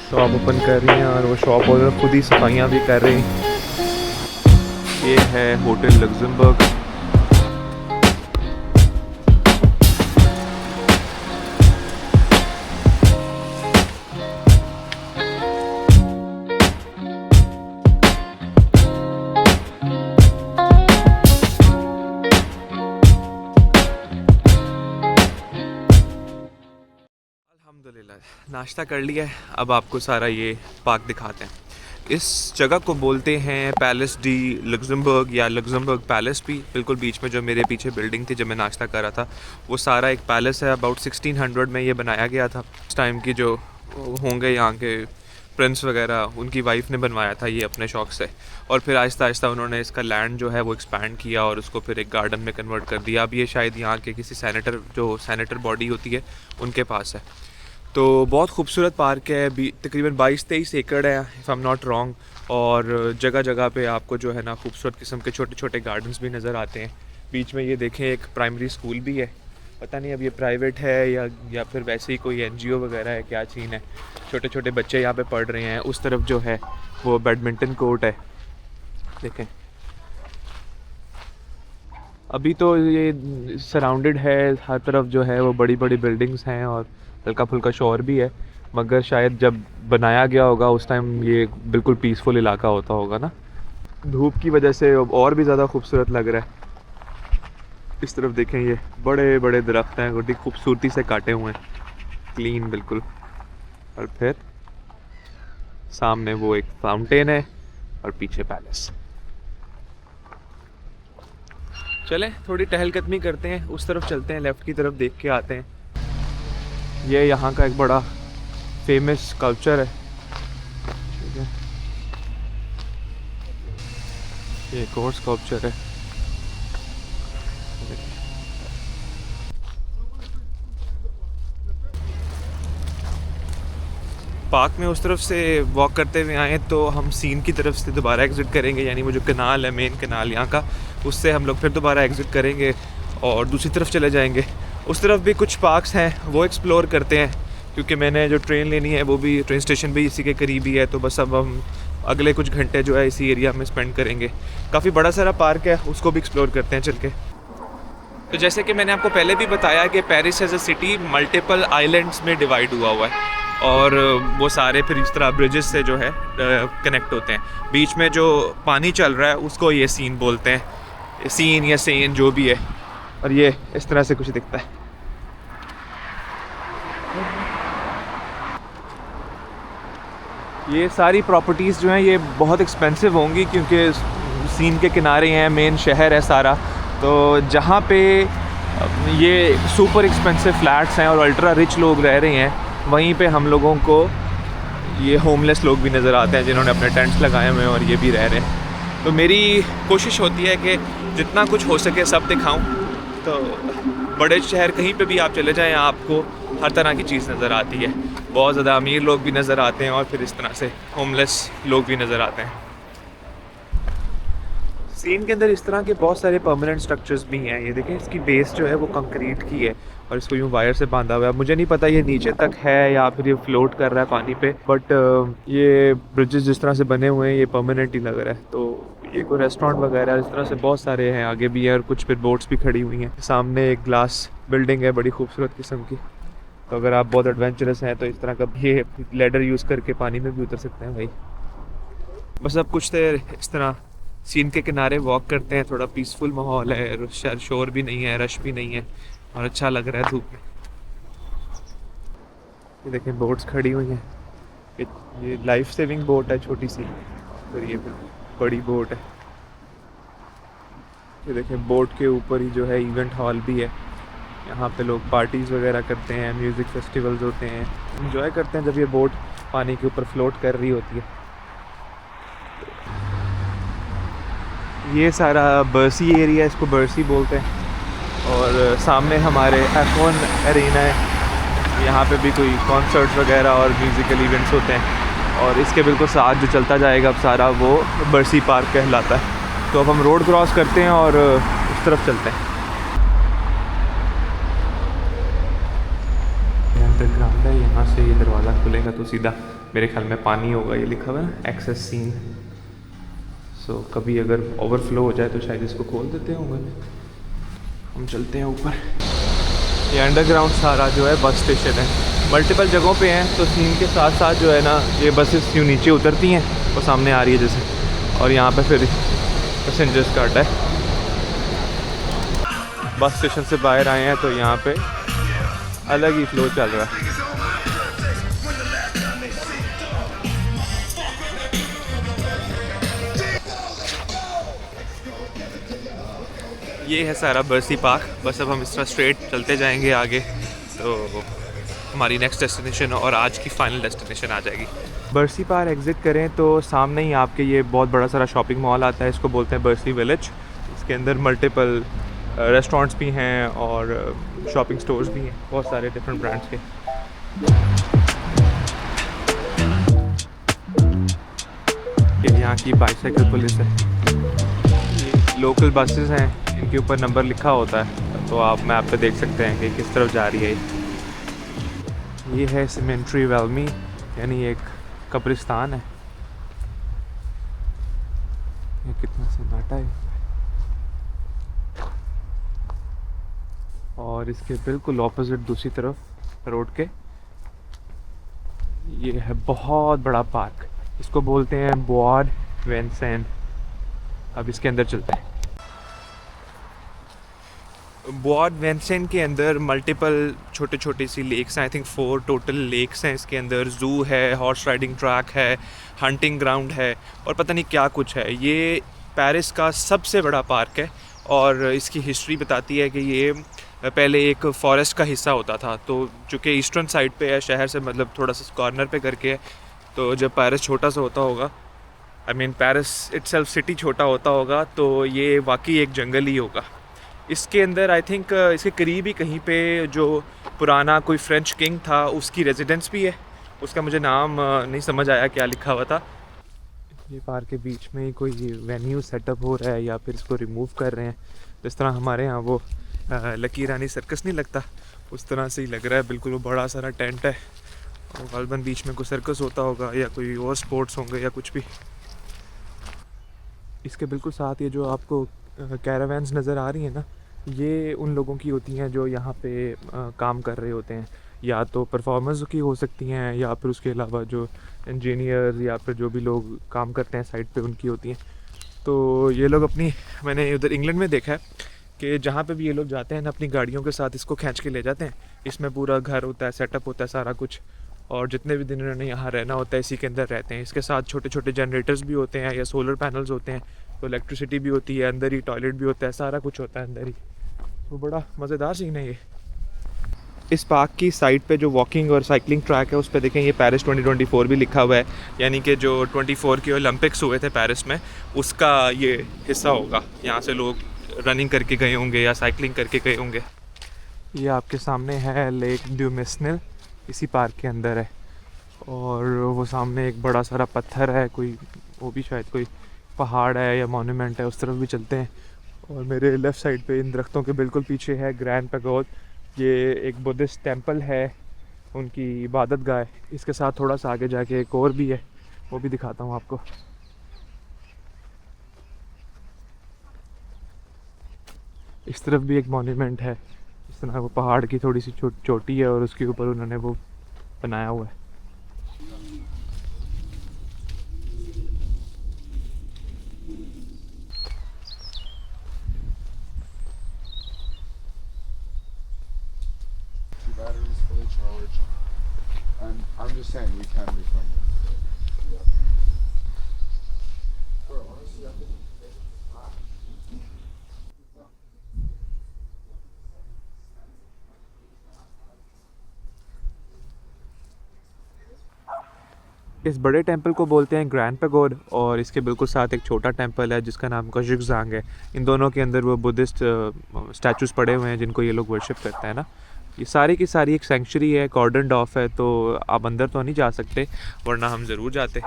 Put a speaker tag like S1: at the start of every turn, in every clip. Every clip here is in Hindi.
S1: शॉप ओपन कर रही हैं और वो शॉप ओनर खुद ही सफाइयाँ भी कर रही हैं। ये है होटल लग्जमबर्ग। अल्हम्दुलिल्लाह नाश्ता कर लिया है। अब आपको सारा ये पार्क दिखाते हैं। इस जगह को बोलते हैं पैलेस डी लग्जमबर्ग या लग्जमबर्ग पैलेस भी। बिल्कुल बीच में जो मेरे पीछे बिल्डिंग थी जब मैं नाश्ता कर रहा था, वो सारा एक पैलेस है। अबाउट 1600 में ये बनाया गया था। उस टाइम की जो होंगे यहाँ के प्रिंस वगैरह, उनकी वाइफ ने बनवाया था ये अपने शौक़ से। और फिर आहिस्ता आहिस्ता उन्होंने इसका लैंड जो है वो एक्सपैंड किया और उसको फिर एक गार्डन में कन्वर्ट कर दिया। अब ये शायद यहाँ के किसी सैनेटर बॉडी होती है उनके पास है। तो बहुत खूबसूरत पार्क है। तकरीबन 22-23 एकड़ है if I am not wrong. और जगह जगह पे आपको जो है ना खूबसूरत किस्म के छोटे छोटे गार्डन्स भी नज़र आते हैं। बीच में ये देखें एक प्राइमरी स्कूल भी है। पता नहीं अब ये प्राइवेट है या फिर वैसे ही कोई NGO वगैरह है, क्या चीज़ है। छोटे छोटे बच्चे यहाँ पे पढ़ रहे हैं। उस तरफ जो है वो बैडमिंटन कोर्ट है, देखें। अभी तो ये सराउंडेड है, हर तरफ जो है वो बड़ी बड़ी बिल्डिंग्स हैं और हल्का फुल्का शोर भी है। मगर शायद जब बनाया गया होगा उस टाइम ये बिल्कुल पीसफुल इलाका होता होगा ना। धूप की वजह से और भी ज़्यादा खूबसूरत लग रहा है। इस तरफ देखें, ये बड़े बड़े दरख्त हैं, बड़ी खूबसूरती से काटे हुए हैं, क्लीन बिल्कुल। और फिर सामने वो एक फाउंटेन है और पीछे पैलेस। चलें थोड़ी टहलकदमी करते हैं, उस तरफ चलते हैं, लेफ़्ट की तरफ देख के आते हैं। ये यहाँ का एक बड़ा फेमस स्कल्पचर है, ठीक है। ये एक और स्कल्पचर है। पार्क में उस तरफ से वॉक करते हुए आए तो हम सीन की तरफ से दोबारा एग्ज़िट करेंगे, यानी वो जो कनाल है, मेन कनाल यहाँ का, उससे हम लोग फिर दोबारा एग्ज़िट करेंगे और दूसरी तरफ चले जाएंगे। उस तरफ भी कुछ पार्क्स हैं, वो एक्सप्लोर करते हैं, क्योंकि मैंने जो ट्रेन लेनी है वो भी, ट्रेन स्टेशन भी इसी के करीब ही है। तो बस अब हम अगले कुछ घंटे जो है इसी एरिया में स्पेंड करेंगे। काफ़ी बड़ा सारा पार्क है, उसको भी एक्सप्लोर करते हैं चल के। तो जैसे कि मैंने आपको पहले भी बताया कि Paris as a city multiple islands में डिवाइड हुआ हुआ है और वो सारे फिर इस तरह ब्रिजेस से जो है कनेक्ट होते हैं। बीच में जो पानी चल रहा है उसको ये सीन बोलते हैं, सीन या सेन जो भी है। और ये इस तरह से कुछ दिखता है। ये सारी प्रॉपर्टीज़ जो हैं ये बहुत एक्सपेंसिव होंगी, क्योंकि सीन के किनारे हैं, मेन शहर है सारा। तो जहाँ पे ये सुपर एक्सपेंसिव फ्लैट्स हैं और अल्ट्रा रिच लोग रह रहे हैं, वहीं पे हम लोगों को ये होमलेस लोग भी नज़र आते हैं जिन्होंने अपने टेंट्स लगाए हुए हैं और ये भी रह रहे हैं। तो मेरी कोशिश होती है कि जितना कुछ हो सके सब दिखाऊं। तो बड़े शहर कहीं पे भी आप चले जाएं, आपको हर तरह की चीज़ नज़र आती है। बहुत ज़्यादा अमीर लोग भी नज़र आते हैं और फिर इस तरह से होमलेस लोग भी नज़र आते हैं। सीन के अंदर इस तरह के बहुत सारे परमानेंट स्ट्रक्चर्स भी हैं। ये देखें, इसकी बेस जो है वो कंक्रीट की है और इसको यूँ वायर से बांधा हुआ है। मुझे नहीं पता ये नीचे तक है या फिर ये फ्लोट कर रहा है पानी पे, बट ये ब्रिजेस जिस तरह से बने हुए हैं ये परमानेंट ही लग रहा है। तो ये कोई रेस्टोरेंट वगैरह इस तरह से बहुत सारे हैं, आगे भी है और कुछ फिर बोट्स भी खड़ी हुई हैं। सामने एक ग्लास बिल्डिंग है बड़ी खूबसूरत किस्म की। तो अगर आप बहुत एडवेंचरस हैं तो इस तरह का ये लैडर यूज़ करके पानी में भी उतर सकते हैं भाई। बस अब कुछ देर इस तरह सीन के किनारे वॉक करते हैं। थोड़ा पीसफुल माहौल है, शोर भी नहीं है, रश भी नहीं है और अच्छा लग रहा है धूप में। ये देखें बोट्स खड़ी हुई हैं। ये लाइफ सेविंग बोट है छोटी सी, और ये बड़ी बोट है। ये देखें बोट के ऊपर ही जो है इवेंट हॉल भी है। यहाँ पे लोग पार्टीज़ वगैरह करते हैं, म्यूज़िक फेस्टिवल्स होते हैं, इंजॉय करते हैं जब ये बोट पानी के ऊपर फ्लोट कर रही होती है। ये सारा बर्सी एरिया, इसको बर्सी बोलते हैं। और सामने हमारे F1 एरिना है, यहाँ पे भी कोई कॉन्सर्ट्स वगैरह और म्यूज़िकल इवेंट्स होते हैं। और इसके बिल्कुल साथ जो चलता जाएगा अब सारा वो बर्सी पार्क कहलाता है। तो अब हम रोड क्रॉस करते हैं और उस तरफ चलते हैं। बंद है। यहाँ से ये दरवाज़ा खुलेगा तो सीधा मेरे ख्याल में पानी होगा, ये लिखा हुआ है ना एक्सेस सीन। सो कभी अगर ओवरफ्लो हो जाए तो शायद इसको खोल देते होंगे। हम चलते हैं ऊपर। ये अंडरग्राउंड सारा जो है बस स्टेशन है, मल्टीपल जगहों पे हैं, तो सीन के साथ साथ जो है ना ये बसेस यूँ नीचे उतरती हैं वो सामने आ रही है जैसे, और यहाँ पे फिर पैसेंजर्स का अड्डा है। बस स्टेशन से बाहर आए हैं तो यहाँ पे अलग ही फ्लो चल रहा है। ये है सारा बर्सी पार्क। बस अब हम इस तरह स्ट्रेट चलते जाएंगे आगे तो हमारी नेक्स्ट डेस्टिनेशन और आज की फाइनल डेस्टिनेशन आ जाएगी। बर्सी पार्क एग्ज़िट करें तो सामने ही आपके ये बहुत बड़ा सारा शॉपिंग मॉल आता है, इसको बोलते हैं बर्सी विलेज। इसके अंदर मल्टीपल रेस्टोरेंट्स भी हैं और शॉपिंग स्टोर्स भी हैं, बहुत सारे डिफरेंट ब्रांड्स के। ये यहाँ की बाईसाइकिल पुलिस है। ये लोकल बसेस हैं, इनके ऊपर नंबर लिखा होता है तो आप मैप पे देख सकते हैं कि किस तरफ जा रही है। ये है सीमेंट्री वेलमी, यानी एक कब्रिस्तान है। ये कितना सन्नाटा है। और इसके बिल्कुल ऑपोजिट दूसरी तरफ रोड के ये है बहुत बड़ा पार्क, इसको बोलते हैं बोआड वेंसेन। अब इसके अंदर चलते हैं। बोआड वेंसेन के अंदर मल्टीपल छोटे छोटे सी लेक्स हैं, आई थिंक 4 टोटल लेक्स हैं इसके अंदर। ज़ू है, हॉर्स राइडिंग ट्रैक है, हंटिंग ग्राउंड है और पता नहीं क्या कुछ है। ये पेरिस का सबसे बड़ा पार्क है और इसकी हिस्ट्री बताती है कि ये पहले एक फॉरेस्ट का हिस्सा होता था, तो चूँकि ईस्टर्न साइड पे है शहर से, मतलब थोड़ा सा कॉर्नर पे करके है, तो जब पेरिस छोटा सा होता होगा, I mean Paris itself city छोटा होता होगा, तो ये वाकई एक जंगल ही होगा। इसके अंदर आई थिंक इसके करीब ही कहीं पे जो पुराना कोई फ्रेंच किंग था उसकी रेजिडेंस भी है, उसका मुझे नाम नहीं समझ आया क्या लिखा हुआ था। ये पार्क के बीच में ही कोई वेन्यू सेटअप हो रहा है या फिर इसको रिमूव कर रहे हैं। जिस तरह हमारे यहाँ वो लकी रानी सर्कस नहीं लगता, उस तरह से ही लग रहा है। बिल्कुल वो बड़ा सारा टेंट है और गालबन बीच में कोई सर्कस होता होगा या कोई और स्पोर्ट्स होंगे या कुछ भी। इसके बिल्कुल साथ ये जो आपको कैरावैन्स नज़र आ रही हैं ना, ये उन लोगों की होती हैं जो यहाँ पे काम कर रहे होते हैं, या तो परफॉर्मर्स की हो सकती हैं या फिर उसके अलावा जो इंजीनियर या फिर जो भी लोग काम करते हैं साइट पे उनकी होती हैं। तो ये लोग अपनी, मैंने उधर इंग्लैंड में देखा है कि जहाँ पे भी ये लोग जाते हैं ना अपनी गाड़ियों के साथ इसको खींच के ले जाते हैं। इसमें पूरा घर होता है, सेटअप होता है सारा कुछ, और जितने भी दिन उन्होंने यहाँ रहना होता है इसी के अंदर रहते हैं। इसके साथ छोटे छोटे जनरेटर्स भी होते हैं या सोलर पैनल्स होते हैं, तो इलेक्ट्रिसिटी भी होती है अंदर ही, टॉयलेट भी होता है, सारा कुछ होता है अंदर ही। तो बड़ा मज़ेदार सीन है ये। इस पार्क की साइड पे जो वॉकिंग और साइकिलिंग ट्रैक है उस पर देखें ये पेरिस 2024 भी लिखा हुआ है, यानी कि जो 24 के ओलंपिक्स हुए थे पेरिस में उसका ये हिस्सा होगा। यहाँ से लोग रनिंग करके गए होंगे या साइकिलिंग करके गए होंगे। ये आपके सामने है लेक ड्यू मिस्निल, इसी पार्क के अंदर है, और वो सामने एक बड़ा सारा पत्थर है, कोई वो भी शायद कोई पहाड़ है या मॉन्यूमेंट है, उस तरफ भी चलते हैं। और मेरे लेफ़्ट साइड पे इन दरख्तों के बिल्कुल पीछे है ग्रैंड पैगोड, ये एक बुद्धिस्ट टेंपल है, उनकी इबादत गाह। इसके साथ थोड़ा सा आगे जाके एक और भी है, वो भी दिखाता हूँ आपको। इस तरफ भी एक मॉन्यूमेंट है, इस तरह वो पहाड़ की थोड़ी सी चोटी है और उसके ऊपर उन्होंने वो बनाया हुआ है।
S2: I'm just saying we can refund it.
S1: इस बड़े टेंपल को बोलते हैं ग्रैंड पैगोड, और इसके बिल्कुल साथ एक छोटा टेंपल है जिसका नाम कोशिगजांग है। इन दोनों के अंदर वो बुद्धिस्ट स्टैचूज पड़े हुए हैं जिनको ये लोग वर्शिप करते हैं ना। ये सारी की सारी एक सेंचुरी है, कॉर्डन ऑफ है, तो आप अंदर तो नहीं जा सकते, वरना हम ज़रूर जाते।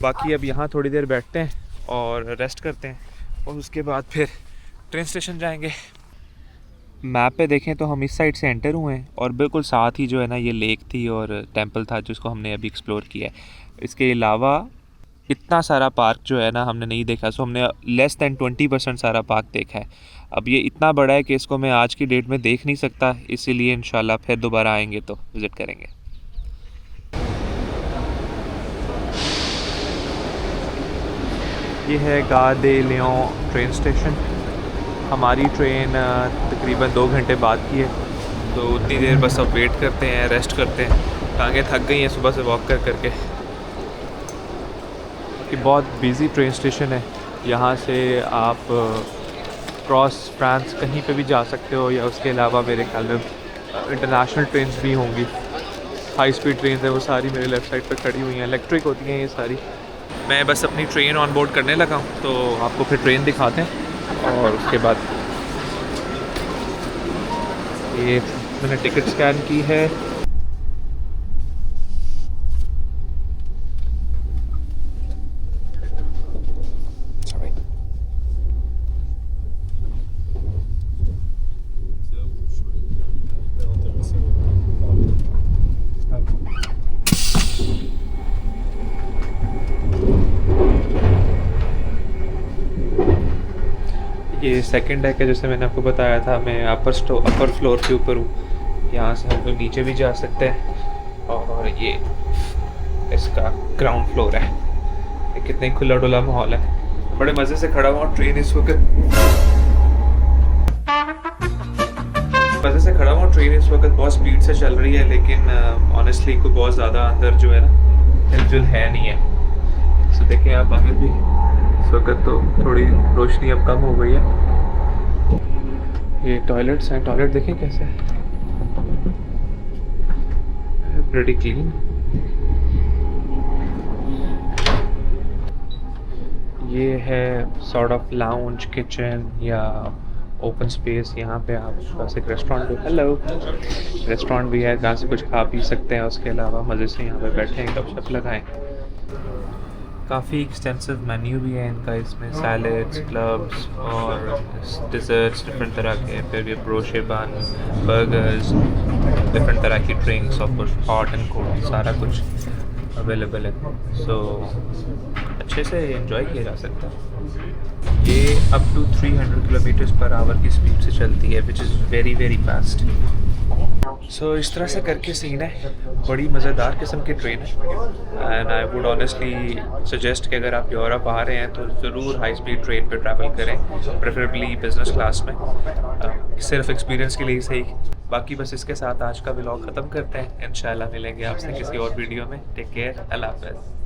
S1: बाकी अब यहाँ थोड़ी देर बैठते हैं और रेस्ट करते हैं और उसके बाद फिर ट्रेन स्टेशन जाएंगे। मैप पे देखें तो हम इस साइड से एंटर हुए हैं और बिल्कुल साथ ही जो है ना ये लेक थी और टेंपल था जिसको हमने अभी एक्सप्लोर किया है। इसके अलावा इतना सारा पार्क जो है ना हमने नहीं देखा, सो हमने लेस दैन 20% सारा पार्क देखा है। अब ये इतना बड़ा है कि इसको मैं आज की डेट में देख नहीं सकता, इसीलिए इंशाल्लाह फिर दोबारा आएंगे तो विज़िट करेंगे। ये है गार दे लियोन ट्रेन स्टेशन। हमारी ट्रेन तकरीबन 2 घंटे बाद की है, तो उतनी देर बस अब वेट करते हैं, रेस्ट करते हैं। टांगें थक गई हैं सुबह से वॉक कर करके। कि बहुत बिज़ी ट्रेन स्टेशन है, यहाँ से आप क्रॉस फ्रांस कहीं पे भी जा सकते हो, या उसके अलावा मेरे ख्याल में इंटरनेशनल ट्रेन्स भी होंगी। हाई स्पीड ट्रेन है वो सारी मेरे लेफ़्ट साइड पे खड़ी हुई हैं, इलेक्ट्रिक होती हैं ये सारी। मैं बस अपनी ट्रेन ऑन बोर्ड करने लगा हूँ, तो आपको फिर ट्रेन दिखाते हैं। और उसके बाद ये मैंने टिकट स्कैन की है। ये सेकंड डेक है, जैसे मैंने आपको बताया था। मैं अपर फ्लोर के ऊपर हूँ, यहाँ से हम लोग नीचे भी जा सकते हैं। और ये इसका ग्राउंड फ्लोर है। ये कितने खुला डुला माहौल है, बड़े मज़े से खड़ा हुआ ट्रेन इस वक्त बहुत स्पीड से चल रही है, लेकिन ऑनेस्टली कोई बहुत ज़्यादा अंदर जो है ना हिलजुल है नहीं है। सो देखें आप आगे भी इस वक्त तो थोड़ी रोशनी अब कम हो गई है। ये टॉयलेट्स हैं, टॉयलेट देखें कैसे है, प्रीटी क्लीन। ये है सॉर्ट ऑफ लाउंज किचन या ओपन स्पेस। यहाँ पे आप पास एक रेस्टोरेंट भी, रेस्टोरेंट भी है जहाँ से कुछ खा पी सकते हैं। उसके अलावा मज़े से यहाँ पे बैठे हैं, गपशप लगाएं। काफ़ी एक्सटेंसिव मेन्यू भी है इनका, इसमें सैलड्स, क्लब्स और डिज़र्ट्स डिफरेंट तरह के, फिर ये ब्रोशे बन, बर्गर्स, डिफरेंट तरह की drinks, of course hot and cold, सारा कुछ अवेलेबल है। सो अच्छे से एंजॉय किया जा सकता है। ये up to 300 kilometres per hour की स्पीड से चलती है, which is very very fast. So इस तरह से करके सीन है, बड़ी मज़ेदार किस्म की ट्रेन है। And I would honestly suggest कि अगर आप यूरोप आ रहे हैं तो ज़रूर हाई स्पीड ट्रेन पे ट्रैवल करें, प्रेफरेबली बिजनेस क्लास में, सिर्फ एक्सपीरियंस के लिए सही। बाकी बस इसके साथ आज का व्लॉग ख़त्म करते हैं। इंशाल्लाह मिलेंगे आपसे किसी और वीडियो में। टेक केयर, अल्लाह हाफ़िज़।